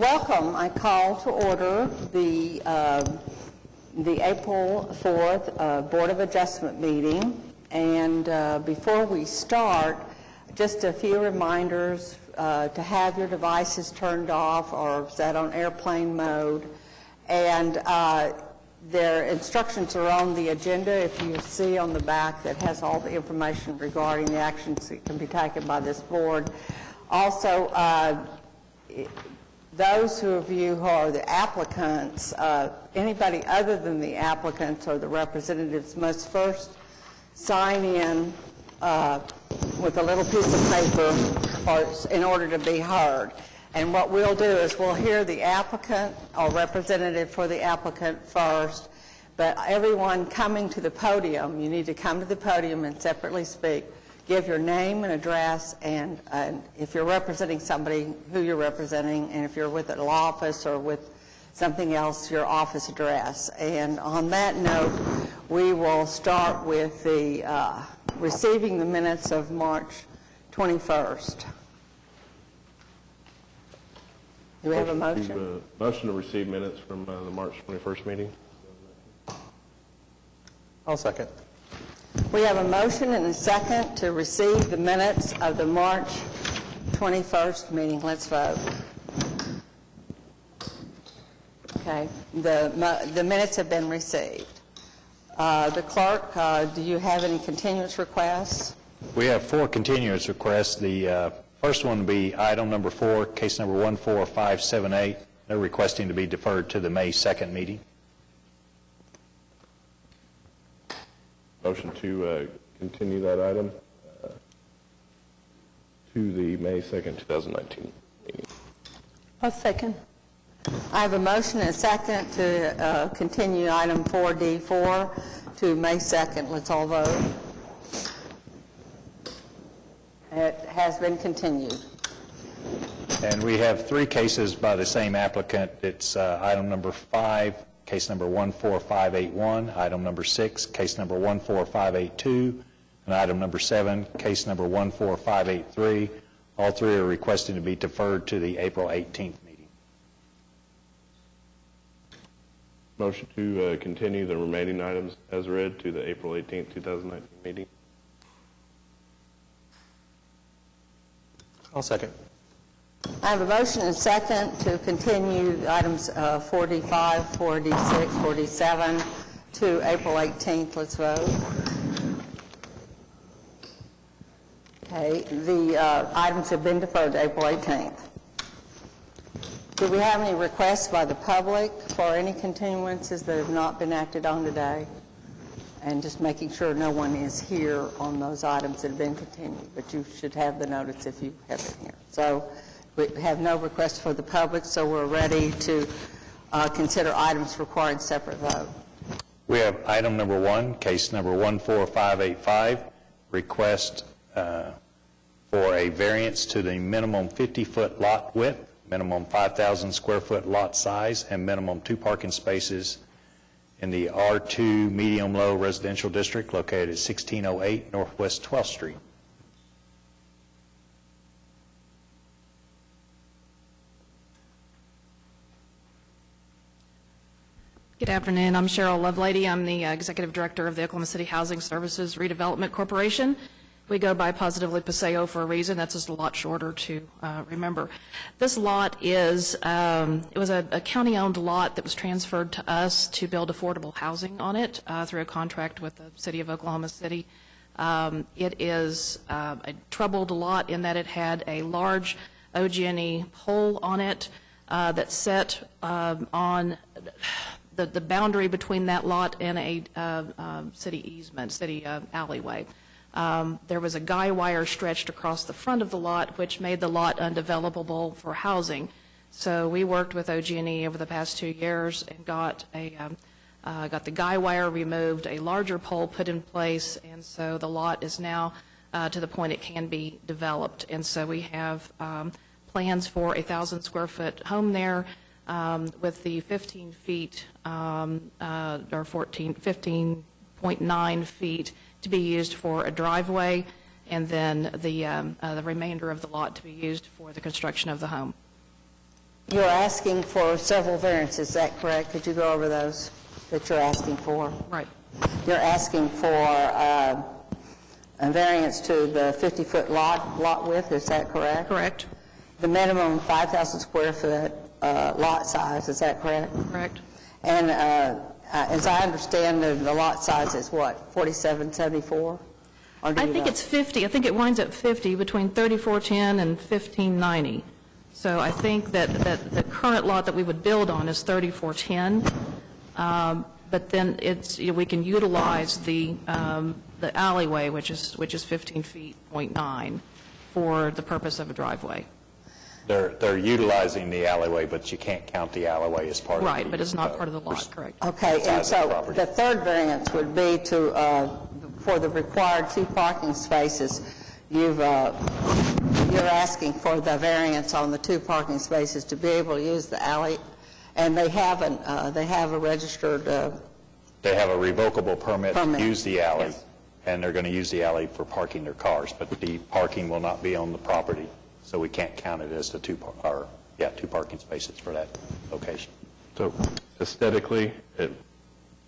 Welcome. I call to order the April 4th Board of Adjustment meeting. And before we start, just a few reminders to have your devices turned off or set on airplane mode. And their instructions are on the agenda. If you see on the back, that has all the information regarding the actions that can be taken by this board. Also, those of you who are the applicants, anybody other than the applicants or the representatives must first sign in with a little piece of paper in order to be heard. And what we'll do is we'll hear the applicant or representative for the applicant first, but everyone coming to the podium, you need to come to the podium and separately speak. Give your name and address, and if you're representing somebody, who you're representing, and if you're with a law office or with something else, your office address. And on that note, we will start with the receiving the minutes of March 21st. Do we have a motion? Motion to receive minutes from the March 21st meeting. I'll second. We have a motion and a second to receive the minutes of the March 21st meeting. Let's vote. Okay. The minutes have been received. The clerk, do you have any continuance requests? We have 4 continuance requests. The first one would be item number 4, case number 14578. They're requesting to be deferred to the May 2nd meeting. Motion to continue that item to the May 2nd, 2019 meeting. I'll second. I have a motion and a second to continue item 4D4 to May 2nd. Let's all vote. It has been continued. And we have 3 cases by the same applicant. It's item number 5, case number 14581, item number 6, case number 14582, and item number 7, case number 14583. All 3 are requesting to be deferred to the April 18th meeting. Motion to continue the remaining items as read to the April 18th, 2019 meeting. I'll second. I have a motion and a second to continue items 4D5, 4D6, 4D7 to April 18th. Let's vote. Okay, the items have been deferred to April 18th. Do we have any requests by the public for any continuances that have not been acted on today? And just making sure no one is here on those items that have been continued, but you should have the notice if you have been here. So we have no requests for the public, so we're ready to consider items requiring separate vote. We have item number 1, case number 14585, request for a variance to the minimum 50-foot lot width, minimum 5,000 square foot lot size, and minimum 2 parking spaces in the R2 medium-low residential district located at 1608 Northwest 12th Street. Good afternoon. I'm Cheryl Lovelady. I'm the Executive Director of the Oklahoma City Housing Services Redevelopment Corporation. We go by positively Paseo for a reason. That's just a lot shorter to remember. This lot is, it was a county-owned lot that was transferred to us to build affordable housing on it through a contract with the City of Oklahoma City. It is a troubled lot in that it had a large OG&E pole on it that set on the boundary between that lot and a city easement, city alleyway. There was a guy wire stretched across the front of the lot, which made the lot undevelopable for housing. So we worked with OG&E over the past 2 years and got the guy wire removed, a larger pole put in place, and so the lot is now to the point it can be developed. And so we have plans for a 1,000 square foot home there with the 15 feet or 15.9 feet to be used for a driveway, and then the remainder of the lot to be used for the construction of the home. You're asking for several variances, is that correct? Could you go over those that you're asking for? Right. You're asking for a variance to the 50-foot lot width, is that correct? Correct. The minimum 5,000 square foot lot size, is that correct? Correct. And as I understand, the lot size is what, 4774? Or do I you think know? it's 50. I think it winds at 50 between 3410 and 1590. So I think that the current lot that we would build on is 3410. But then it's, we can utilize the alleyway, which is 15 feet, .9, for the purpose of a driveway. They're utilizing the alleyway, but you can't count the alleyway as part of the... Right, but it's not part of the lot, correct. Okay, and size of the so property. the third variance would be to, for the required 2 parking spaces, you're asking for the variance on the 2 parking spaces to be able to use the alley, and they have a registered, They have a revocable permit to Permit. use the alley, Yes. and they're going to use the alley for parking their cars, but the parking will not be on the property, so we can't count it as the 2 parking spaces for that location. So aesthetically, it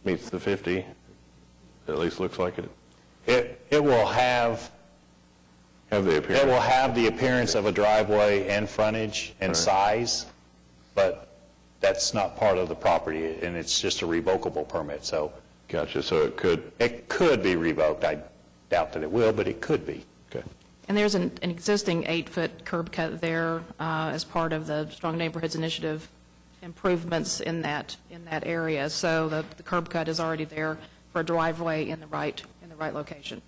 meets the 50, it at least looks like it. It will have The appearance. It will have the appearance of a driveway and frontage and size, but that's not part of the property, and it's just a revocable permit, so Gotcha, so it could be revoked. I doubt that it will, but it could be. okay. And there's an existing 8-foot curb cut there as part of the Strong Neighborhoods Initiative improvements in that area. So the curb cut is already there for a driveway in the right location.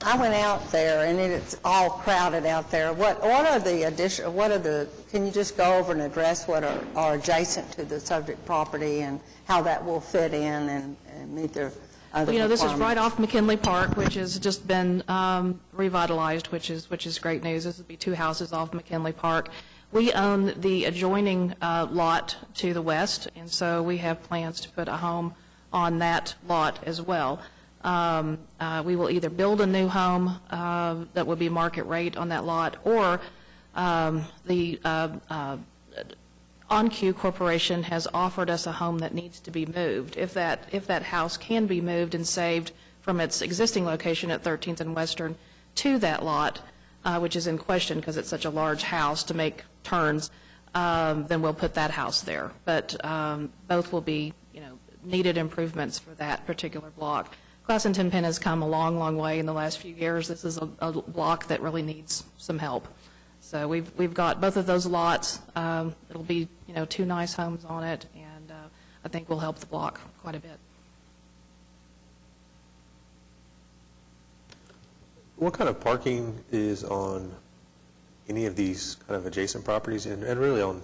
I went out there, and it's all crowded out there. What are the can you just go over and address what are adjacent to the subject property and how that will fit in and meet their other Well, this is requirements? right off McKinley Park, which has just been revitalized, which is great news. This would be 2 houses off McKinley Park. We own the adjoining lot to the west, and so we have plans to put a home on that lot as well. We will either build a new home that will be market rate on that lot, or the OnQ Corporation has offered us a home that needs to be moved. If that house can be moved and saved from its existing location at 13th and Western to that lot, which is in question because it's such a large house to make turns, then we'll put that house there. But both will be, needed improvements for that particular block. Classington Penn has come a long, long way in the last few years. This is a block that really needs some help. So we've got both of those lots. It'll be, 2 nice homes on it, and I think will help the block quite a bit. What kind of parking is on any of these kind of adjacent properties, and really on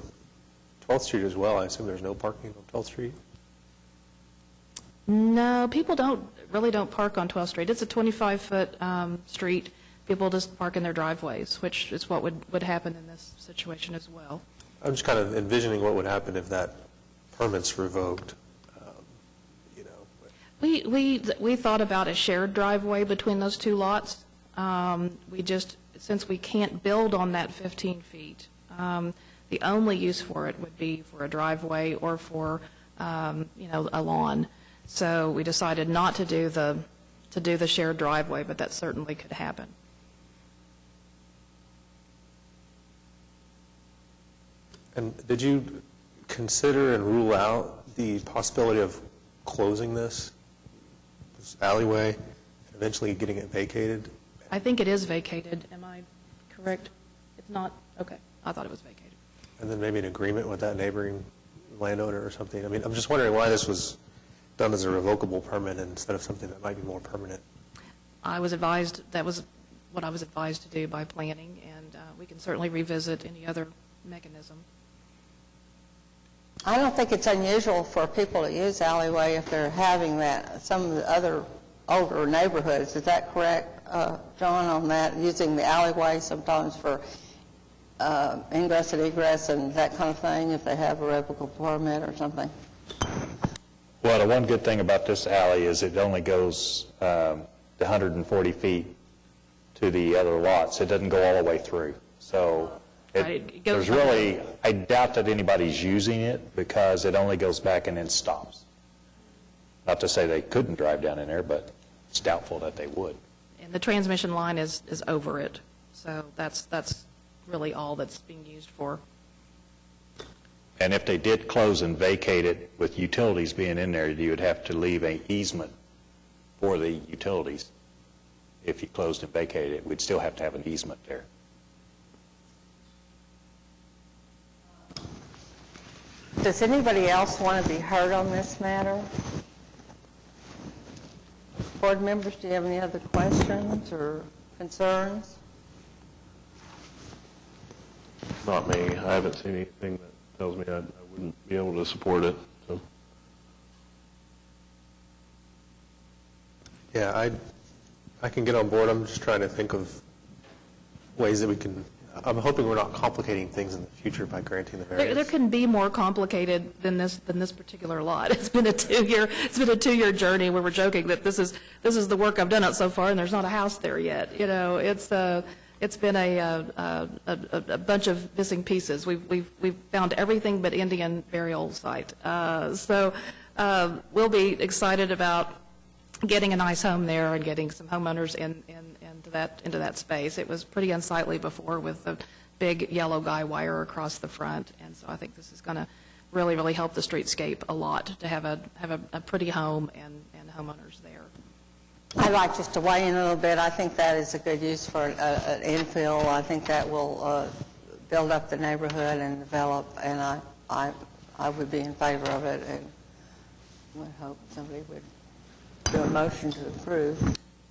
12th Street as well? I assume there's no parking on 12th Street? No, people really don't park on 12th Street. It's a 25-foot street. People just park in their driveways, which is what would happen in this situation as well. I'm just kind of envisioning what would happen if that permit's revoked. We thought about a shared driveway between those 2 lots. Since we can't build on that 15 feet, the only use for it would be for a driveway or for, a lawn. So we decided not to do the shared driveway, but that certainly could happen. And did you consider and rule out the possibility of closing this alleyway, and eventually getting it vacated? I think it is vacated. Am I correct? It's not? Okay. I thought it was vacated. And then maybe an agreement with that neighboring landowner or something? I mean, I'm just wondering why this was done as a revocable permit instead of something that might be more permanent. I was advised, that was what I was advised to do by planning, and we can certainly revisit any other mechanism. I don't think it's unusual for people to use alleyway if they're having that. Some of the other older neighborhoods, is that correct, John, on that, using the alleyway sometimes for ingress and egress and that kind of thing, if they have a revocable permit or something? Well, the one good thing about this alley is it only goes 140 feet to the other lots. It doesn't go all the way through. So Right, it goes there's really, I doubt that anybody's using it because it only goes back and then stops. Not to say they couldn't drive down in there, but it's doubtful that they would. And the transmission line is over it, so that's really all that's being used for. And if they did close and vacate it with utilities being in there, you would have to leave an easement for the utilities. If you closed and vacated it, we'd still have to have an easement there. Does anybody else want to be heard on this matter? Board members, do you have any other questions or concerns? Not me. I haven't seen anything that tells me I wouldn't be able to support it. So. Yeah, I can get on board. I'm just trying to think of ways that we can, I'm hoping we're not complicating things in the future by granting the variance. There couldn't be more complicated than this particular lot. It's been a 2-year journey where we're joking that this is the work I've done out so far, and there's not a house there yet. You know, it's been a bunch of missing pieces. We've found everything but Indian burial site. So we'll be excited about getting a nice home there and getting some homeowners into that space. It was pretty unsightly before with the big yellow guy wire across the front, and so I think this is going to really, really help the streetscape a lot to have a pretty home and homeowners there. I'd like just to weigh in a little bit. I think that is a good use for an infill. I think that will build up the neighborhood and develop, and I would be in favor of it, and would hope somebody would do a motion to approve.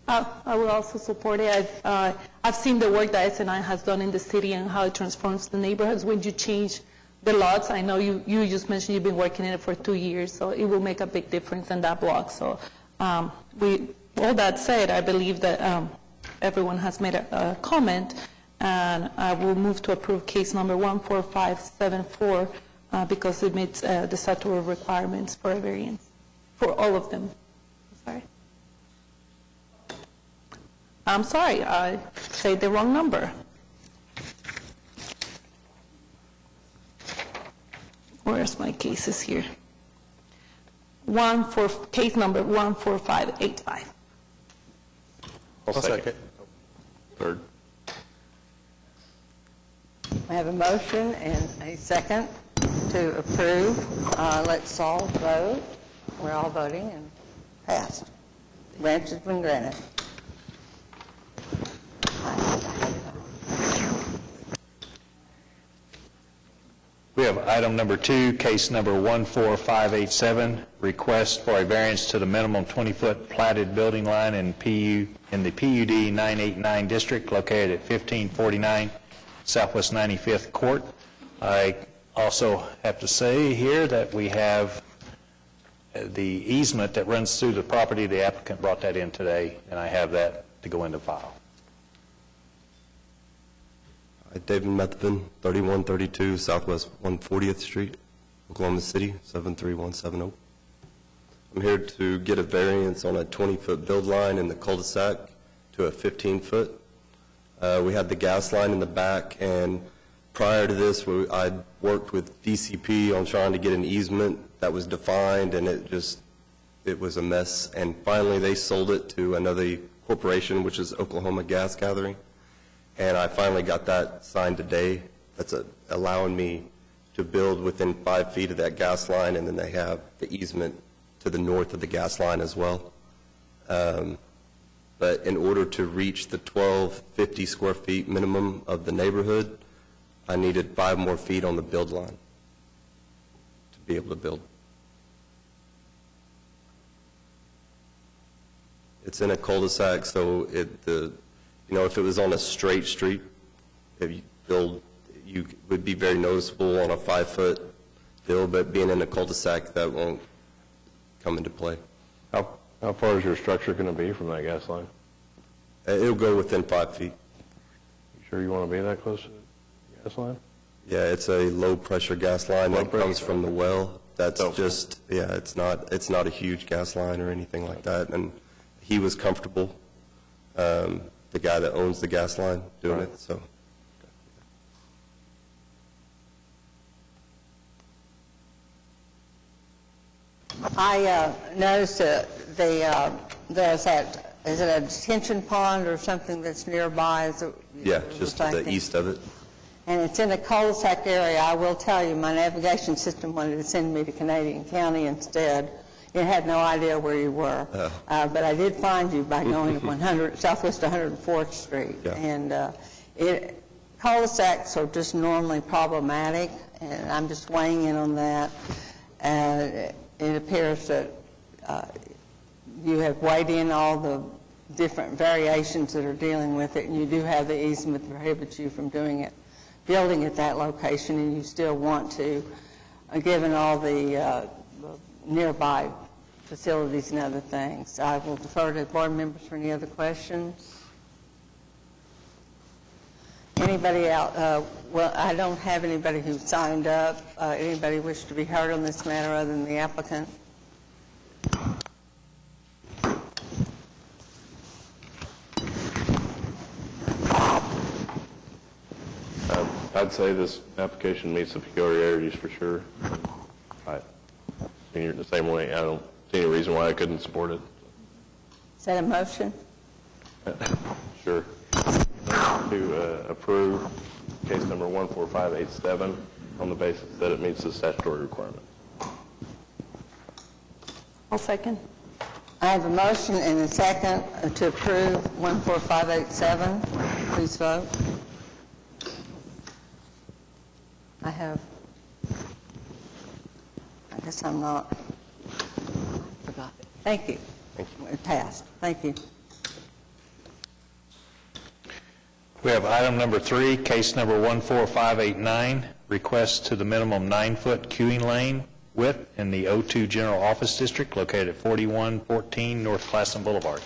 I will also support it. I've seen the work that SNI has done in the city and how it transforms the neighborhoods when you change the lots. I know you just mentioned you've been working in it for 2 years, so it will make a big difference in that block. So all that said, I believe that everyone has made a comment, and I will move to approve case number 14574 because it meets the statutory requirements for a variance, for all of them. Sorry. I'm sorry, I said the wrong number. Where's my cases here? Case number 14585. I'll second. Third. I have a motion and a second to approve. Let's all vote. We're all voting and passed. Ranch has been granted. We have item number 2, case number 14587, request for a variance to the minimum 20-foot platted building line in the PUD 989 district located at 1549 Southwest 95th Court. I also have to say here that we have the easement that runs through the property. The applicant brought that in today, and I have that to go into file. David Methvin, 3132 Southwest 140th Street, Oklahoma City, 73170. I'm here to get a variance on a 20-foot build line in the cul-de-sac to a 15-foot. We had the gas line in the back, and prior to this, I worked with DCP on trying to get an easement that was defined, and it was a mess. And finally, they sold it to another corporation, which is Oklahoma Gas Gathering. And I finally got that signed today. That's allowing me to build within 5 feet of that gas line, and then they have the easement to the north of the gas line as well. But in order to reach the 1250 square feet minimum of the neighborhood, I needed 5 more feet on the build line to be able to build. It's in a cul-de-sac, so if it was on a straight street, if you build, you would be very noticeable on a 5-foot build, but being in a cul-de-sac, that won't come into play. How far is your structure going to be from that gas line? It'll go within 5 feet. You sure you want to be that close to the gas line? Yeah, it's a low-pressure gas line that comes from the well. That's just, it's not a huge gas line or anything like that, and he was comfortable. the guy that owns the gas line doing Right. it, so. I noticed that there's that, is it a detention pond or something that's nearby? Is it- Yeah, just to the thinking? east of it. And it's in a cul-de-sac area. I will tell you, my navigation system wanted to send me to Canadian County instead. It had no idea where you were. But I did find you by going to 100, Southwest 104th Street. Yeah. And cul-de-sacs are just normally problematic, and I'm just weighing in on that. It appears that you have weighed in all the different variations that are dealing with it, and you do have the easement that prohibits you from building at that location, and you still want to, given all the nearby facilities and other things. I will defer to board members for any other questions. Anybody else? Well, I don't have anybody who signed up. Anybody wish to be heard on this matter other than the applicant? I'd say this application meets the peculiarities for sure. I mean, you're the same way. I don't see any reason why I couldn't support it. Is that a motion? Sure. To approve case number 14587 on the basis that it meets the statutory requirement. I'll second. I have a motion and a second to approve 14587. Please vote. I guess I'm not, I forgot. Thank you. It passed. Thank you. We have item number 3, case number 14589, request to the minimum 9-foot queuing lane width in the O2 General Office District located at 4114 North Classen Boulevard.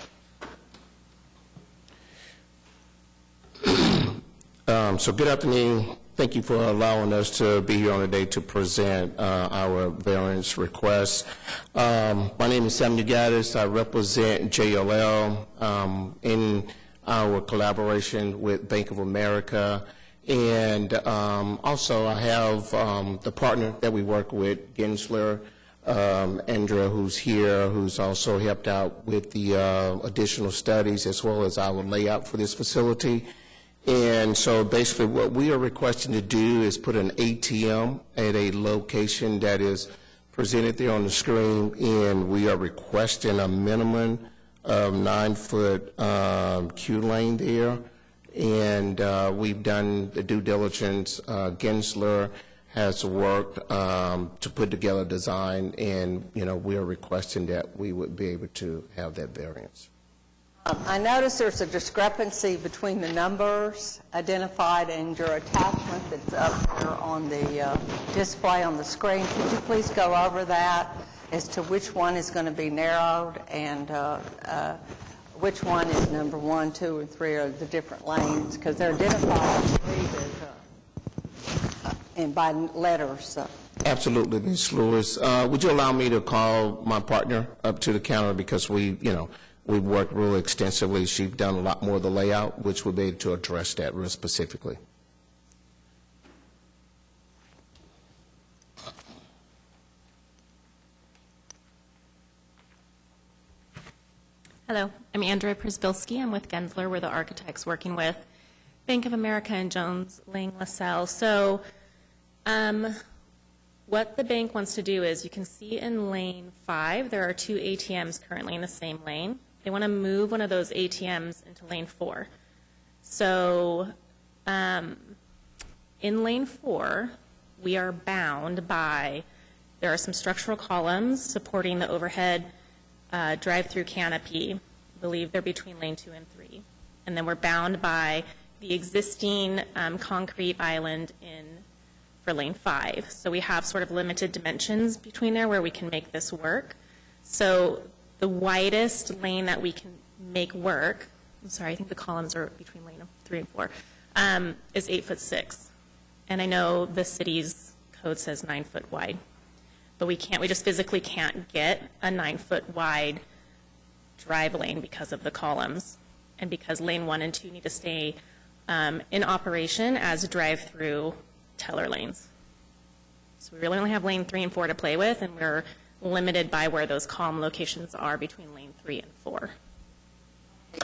So good afternoon. Thank you for allowing us to be here on today to present our variance request. My name is Sam Gaddis. I represent JLL in our collaboration with Bank of America. And also I have the partner that we work with, Gensler, Andrea, who's here, who's also helped out with the additional studies as well as our layout for this facility. And so basically what we are requesting to do is put an ATM at a location that is presented there on the screen, and we are requesting a minimum of 9-foot queue lane there. And we've done the due diligence. Gensler has worked to put together a design, and, you know, we are requesting that we would be able to have that variance. I notice there's a discrepancy between the numbers identified and your attachment that's up here on the display on the screen. Could you please go over that as to which one is going to be narrowed and which one is number 1, 2, and 3 are the different lanes? Because they're identified, I believe, and by letters. So. Absolutely, Ms. Lewis. Would you allow me to call my partner up to the counter, because we've worked really extensively. She's done a lot more of the layout, which would be able to address that real specifically. Hello, I'm Andrea Przybylski. I'm with Gensler. We're the architects working with Bank of America and Jones Lang LaSalle. So what the bank wants to do is, you can see in lane 5, there are 2 ATMs currently in the same lane. They want to move one of those ATMs into lane 4. So in lane 4, we are bound by, there are some structural columns supporting the overhead drive-through canopy. I believe they're between lane 2 and 3. And then we're bound by the existing concrete island for lane 5. So we have sort of limited dimensions between there where we can make this work. So the widest lane that we can make work, I'm sorry, I think the columns are between lane 3 and 4, is 8'6". And I know the city's code says 9-foot wide, but we just physically can't get a 9-foot wide drive lane because of the columns. and because lane 1 and 2 need to stay in operation as drive-through teller lanes. So we really only have lane 3 and 4 to play with, and we're limited by where those column locations are between lane 3 and 4.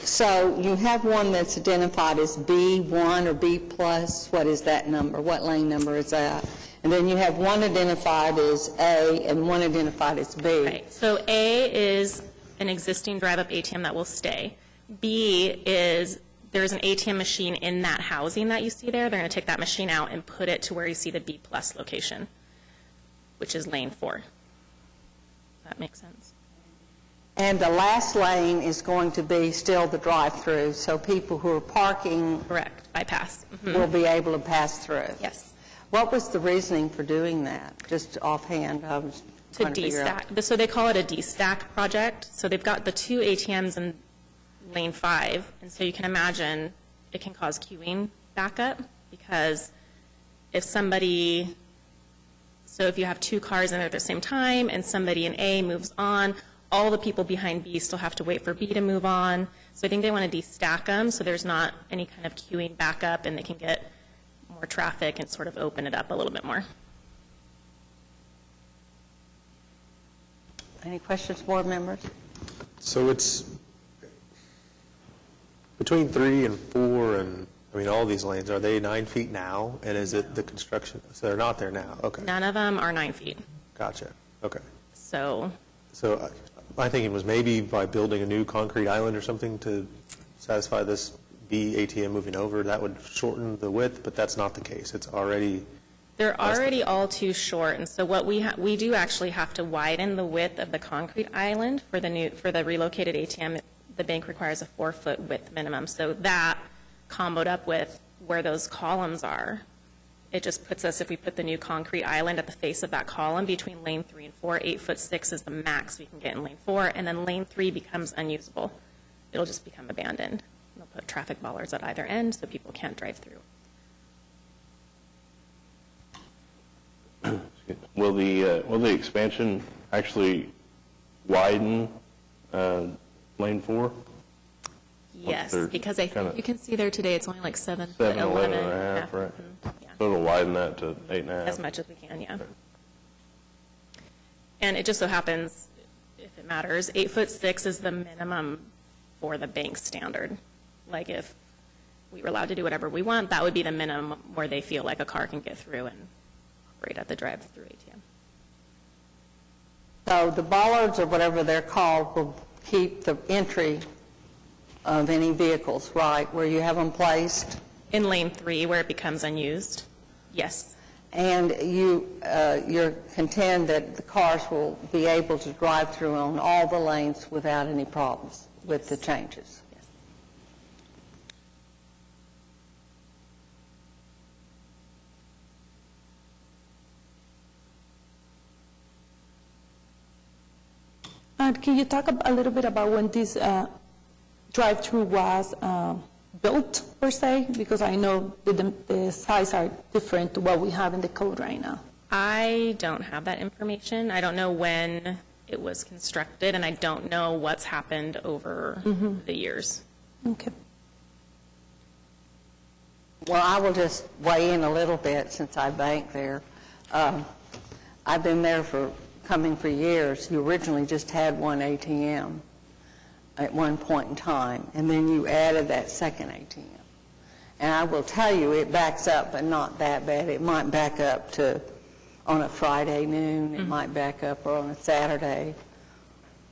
So you have one that's identified as B1 or B plus. What is that number? What lane number is that? And then you have one identified as A and one identified as B. Right. So A is an existing drive-up ATM that will stay. B is there's an ATM machine in that housing that you see there. They're going to take that machine out and put it to where you see the B plus location, which is lane 4. Does that make sense? And the last lane is going to be still the drive-through, so people who are parking Correct. Bypass. will be able to pass through. Yes. What was the reasoning for doing that? Just offhand, I was To trying to figure out. de-stack. So they call it a de-stack project. So they've got the 2 ATMs in lane 5, and so you can imagine it can cause queuing backup, because if somebody, so if you have 2 cars in there at the same time and somebody in A moves on, all the people behind B still have to wait for B to move on. So I think they want to de-stack them so there's not any kind of queuing backup, and they can get more traffic and sort of open it up a little bit more. Any questions, board members? So it's between 3 and 4 and, I mean, all these lanes, are they 9 feet now? And is it the construction, so they're not there now? Okay, None of them are 9 feet. gotcha, okay. So So my thinking was maybe by building a new concrete island or something to satisfy this B ATM moving over, that would shorten the width, but that's not the case. It's already, they're already all too short, and so what we do actually have to widen the width of the concrete island for the relocated ATM. The bank requires a 4-foot width minimum, so that comboed up with where those columns are, it just puts us, if we put the new concrete island at the face of that column between lane 3 and 4, 8'6" is the max we can get in lane 4, and then lane 3 becomes unusable. It'll just become abandoned. They'll put traffic bollards at either end so people can't drive through. Will the expansion actually widen lane 4? Yes, they're because I kinda- think you can see there today, it's only like 7 to 7, 11 11 and a half, right? Yeah, So it'll widen that to 8.5? as much as we can, yeah. And it just so happens, if it matters, 8'6" is the minimum for the bank standard. Like if we were allowed to do whatever we want, that would be the minimum where they feel like a car can get through and operate at the drive-through ATM. So the bollards, or whatever they're called, will keep the entry of any vehicles, right, where you have them placed? In lane 3, where it becomes unused, yes. And you're contend that the cars will be able to drive through on all the lanes without any problems with the changes? Yes. Can you talk a little bit about when this drive-through was built, per se? Because I know the size are different to what we have in the code right now. I don't have that information. I don't know when it was constructed, and I don't know what's happened over the years. Okay. Well, I will just weigh in a little bit since I bank there. I've been there coming for years. You originally just had one ATM at one point in time, and then you added that second ATM. And I will tell you, it backs up, but not that bad. It might back up to on a Friday noon. It might back up on a Saturday.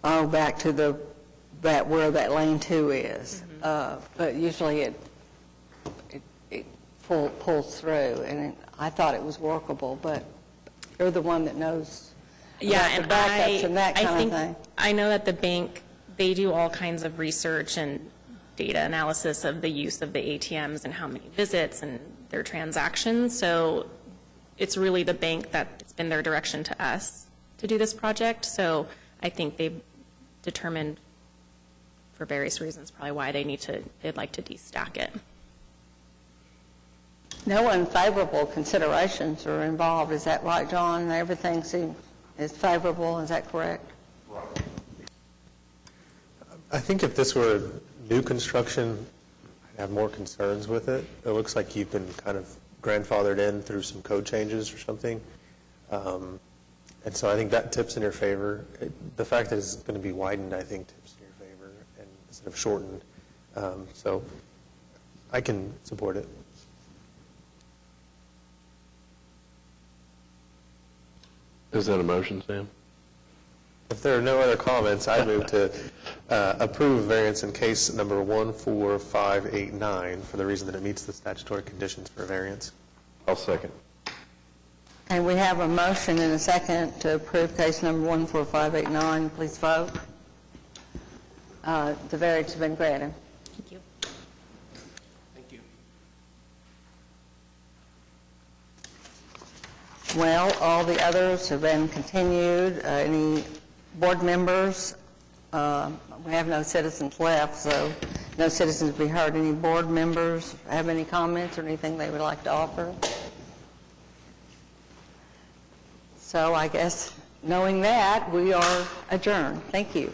Oh, back to where that lane 2 is. But usually it pulls through, and I thought it was workable, but you're the one that knows Yeah, about the backups and that I kind think, of thing. I know that the bank, they do all kinds of research and data analysis of the use of the ATMs and how many visits and their transactions. So it's really the bank that's been their direction to us to do this project. So I think they've determined, for various reasons, probably why they'd like to de-stack it. No unfavorable considerations are involved. Is that right, John? Everything is favorable. Is that correct? I think if this were new construction, I have more concerns with it. It looks like you've been kind of grandfathered in through some code changes or something. And so I think that tips in your favor. The fact that it's going to be widened, I think, tips in your favor and instead of shortened. So I can support it. Is that a motion, Sam? If there are no other comments, I move to approve variance in case number 14589 for the reason that it meets the statutory conditions for a variance. I'll second. And we have a motion and a second to approve case number 14589. Please vote. The variance has been granted. Thank you. Well, all the others have been continued. Any board members? We have no citizens left, so no citizens to be heard. Any board members have any comments or anything they would like to offer? So I guess knowing that, we are adjourned. Thank you.